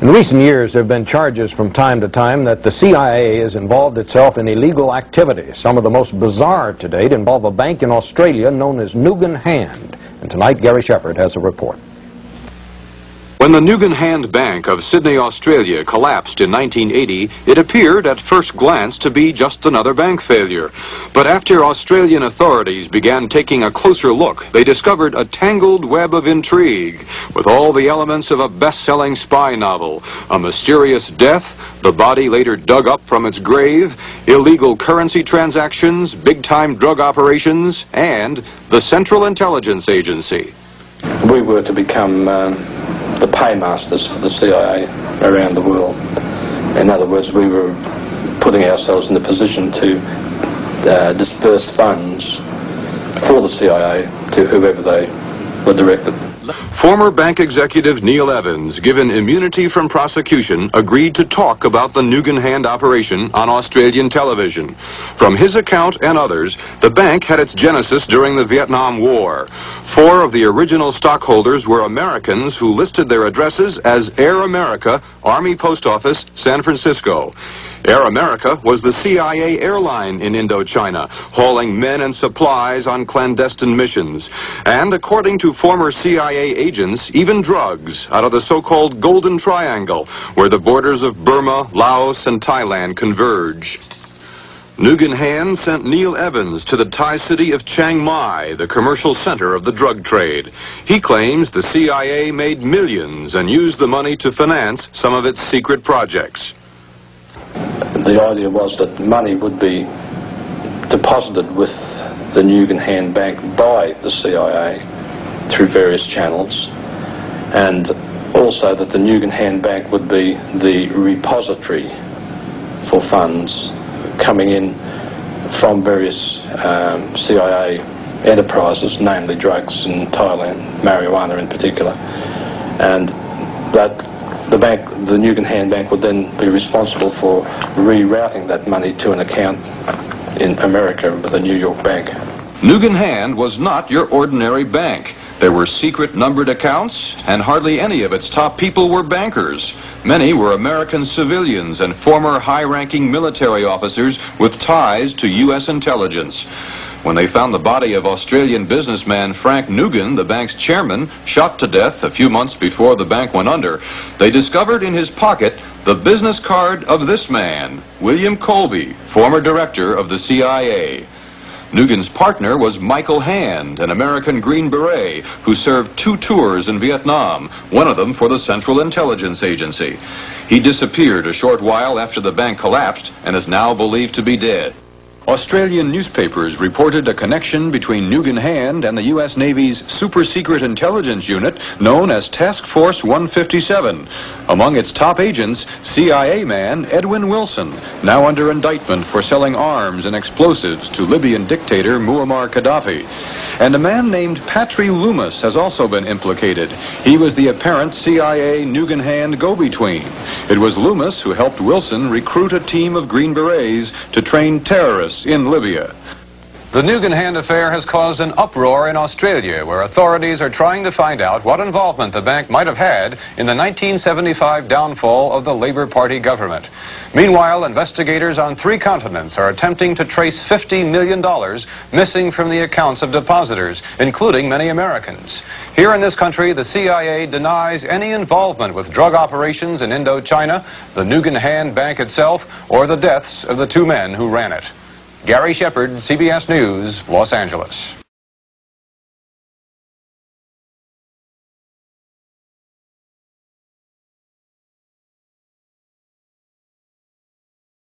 In recent years, there have been charges from time to time that the CIA has involved itself in illegal activities. Some of the most bizarre to date involve a bank in Australia known as Nugan Hand. And tonight, Gary Shepard has a report. When the Nugan Hand Bank of Sydney, Australia collapsed in 1980, it appeared at first glance to be just another bank failure. But after Australian authorities began taking a closer look, they discovered a tangled web of intrigue with all the elements of a best-selling spy novel: a mysterious death, the body later dug up from its grave, illegal currency transactions, big-time drug operations, and the Central Intelligence Agency. We were to become the paymasters for the CIA around the world. In other words, we were putting ourselves in the position to disperse funds for the CIA to whoever they were directed. Former bank executive Neil Evans, given immunity from prosecution, agreed to talk about the Nugan Hand operation on Australian television. From his account and others, the bank had its genesis during the Vietnam War. 4 of the original stockholders were Americans who listed their addresses as Air America, Army Post Office, San Francisco. Air America was the CIA airline in Indochina, hauling men and supplies on clandestine missions. And according to former CIA agents, even drugs out of the so-called Golden Triangle, where the borders of Burma, Laos, and Thailand converge. Nugan Hand sent Neil Evans to the Thai city of Chiang Mai, the commercial center of the drug trade. He claims the CIA made millions and used the money to finance some of its secret projects. The idea was that money would be deposited with the Nugan Hand Bank by the CIA through various channels, and also that the Nugan Hand Bank would be the repository for funds coming in from various CIA enterprises, namely drugs in Thailand, marijuana in particular, and that the Nugan Hand Bank would then be responsible for rerouting that money to an account in America with a New York bank. Nugan Hand was not your ordinary bank. There were secret numbered accounts, and hardly any of its top people were bankers. Many were American civilians and former high-ranking military officers with ties to U.S. intelligence. When they found the body of Australian businessman Frank Nugan, the bank's chairman, shot to death a few months before the bank went under, they discovered in his pocket the business card of this man, William Colby, former director of the CIA. Nugan's partner was Michael Hand, an American Green Beret who served 2 tours in Vietnam, one of them for the Central Intelligence Agency. He disappeared a short while after the bank collapsed and is now believed to be dead. Australian newspapers reported a connection between Nugan Hand and the U.S. Navy's super-secret intelligence unit known as Task Force 157. Among its top agents, CIA man Edwin Wilson, now under indictment for selling arms and explosives to Libyan dictator Muammar Gaddafi. And a man named Patry Loomis has also been implicated. He was the apparent CIA Nugan Hand go-between. It was Loomis who helped Wilson recruit a team of Green Berets to train terrorists in Libya. The Nugan Hand affair has caused an uproar in Australia, where authorities are trying to find out what involvement the bank might have had in the 1975 downfall of the Labour Party government. Meanwhile, investigators on 3 continents are attempting to trace $50 million missing from the accounts of depositors, including many Americans. Here in this country, the CIA denies any involvement with drug operations in Indochina, the Nugan Hand Bank itself, or the deaths of the 2 men who ran it. Gary Shepard, CBS News, Los Angeles.